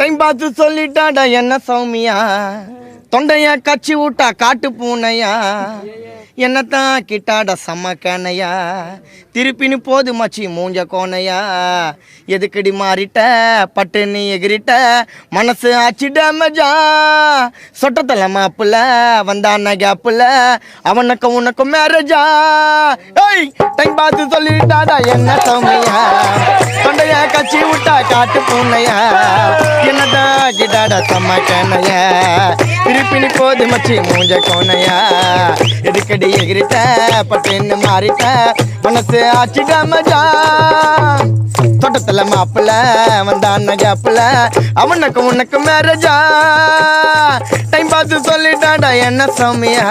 Time பார்த்து சொல்லிட்டாடா என்ன சௌமியா, தொண்டைய கச்சி விட்டா காட்டு பூனையா, என்னத்தான் கிட்டாட செம்ம கேனையா, திருப்பின்னு போது மச்சி மூஞ்ச கோனையா, எதுக்கடி மாறிட்ட பட்டு நீ எகிரிட்ட மனசு ஆச்சு டேமேஜா, சொட்டத்தலை மாப்புல வந்தான கேப்புல அவனுக்கு உனக்கு மேரேஜா. ஏய் டைம் பார்த்து சொல்லிட்டாடா என்ன சௌமியா, தொண்டைய கச்சி விட்டா காட்டு பூனையா, என்னதான் கிட்டாட செம்ம கேனையா, திருப்பின்னு போது மச்சி மூஞ்ச கோனையா, எதுக்கடி எகிரிட்ட பட்டுன்னு மாறிட்ட மனசு ஆச்சு மஜா, தோட்டத்துல மாப்பிள்ள வந்தான கேப்புல அவனுக்கு உனக்கு மேரேஜா. டைம் பார்த்து சொல்லிட்டாடா என்ன சௌமியா.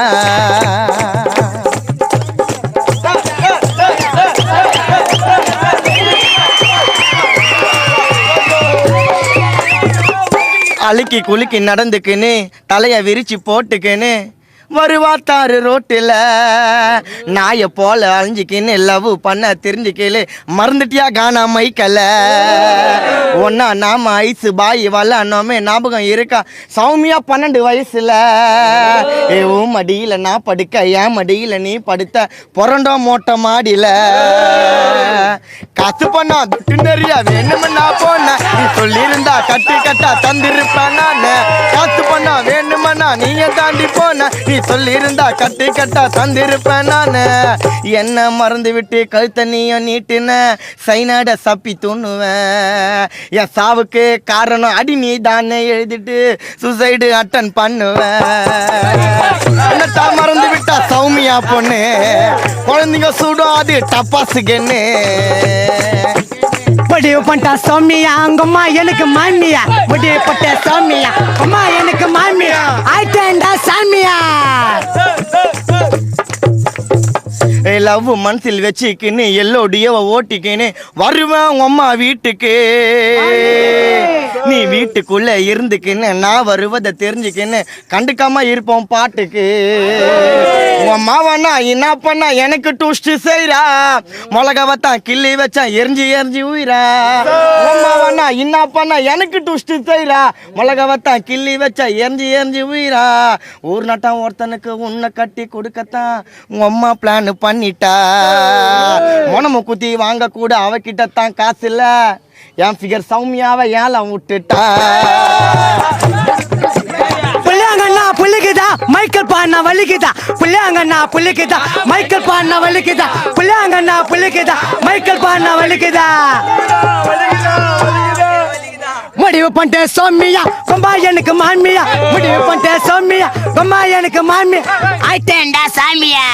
அழுக்கி குலுக்கி நடந்துக்குன்னு தலைய விரிச்சு போட்டுக்குன்னு வருவாத்தாரு ரோட்டில் நாயை போல அழிஞ்சிக்கின்னு லவ் பண்ண தெரிஞ்சுக்கல, மறந்துட்டியா காணா மைக்கல, ஒன்னா நாம ஐஸு பாய் வல்லானோமே ஞாபகம் இருக்கா சௌமியா 12 வயசுல, உன் மடியில நான் படுக்க என் மடியில நீ படுத்த புரண்டோ மோட்ட மாடியில, காசு பண்ணா துட்டு நிறைய வேணுமன்னா போன நீ சொல்லியிருந்தா கட்டு கட்டா தந்திருப்பேன் நான், காசு பண்ணா வேணுமன்னா நீங்க தாண்டி போன நீ சொல்லியிருந்தா கட்டு கட்டா தந்திருப்பேன் நான், என்ன மறந்து விட்டு கழுத்த நீயும் நீட்டுன சைனாட சப்பி தூண்ணுவேன், என் சாவுக்கு காரணம் அடி நீ தானே எழுதிட்டு சூசைடு அட்டன் பண்ணுவேன், என்னத்தான் மறந்து விட்டா சௌமியா பொண்ணு, குழந்தைங்க சூடும் அது டப்பாசுகன்னு, முடிவு பண்ணிட்டா சௌமியா அங்கம்மா எனக்கு மாமியா, முடிவு பட்ட சௌமியா அம்மா எனக்கு மாமியா, ஆயிட்டேன்டா சாமியா. லவ் மனசில் வச்சுக்கின்னு எல்லோடிய ஓட்டிக்கின்னு வருவேன் உங்க அம்மா வீட்டுக்கு, நீ வீட்டுக்குள்ள இருந்துக்கின்னு நான் வருவதை தெரிஞ்சுக்கின்னு கண்டுக்காம இருப்போம் பாட்டுக்கு, உன் அம்மாவண்ணா என்ன பண்ணா எனக்கு டூஸ்ட் செய்றா, மிளகாவத்தான் கிள்ளி வச்சா எரிஞ்சு எரிஞ்சு உயிரா, அம்மாவண்ணா என்ன பண்ணா எனக்கு டூஸ்ட் செய்றா, மிளகாவத்தான் கிள்ளி வச்சா எரிஞ்சு எரிஞ்சு உயிரா, ஊர் நட்டம் ஒருத்தனுக்கு உன்னை கட்டி கொடுக்கத்தான் உங்க அம்மா பிளான் பண்ணிட்டா, மனமு குத்தி வாங்க கூட அவகிட்ட தான் காசு இல்ல, என் ஃபிகர் சௌமியாவை ஏல விட்டுட்டா. புள்ளியாங்கண்ணா புள்ளிக்குதா மைக்கேல் பாண்ணா வலிக்குதா, புள்ளியாங்கண்ணா புள்ளிக்குதா மைக்கேல் பாண்ணா வலிக்குதா, புள்ளியாங்கண்ணா புள்ளிக்குதா மைக்கேல் பாண்ணா வலிக்குதா. முடிவு பண்ணிட்டேன் சௌமியா கொம்பா எனக்கு மாமியா, முடிவு பண்ணிட்டேன் சௌமியா கொம்பா எனக்கு மாமியா, ஆயிட்டேன்டா சாமியா.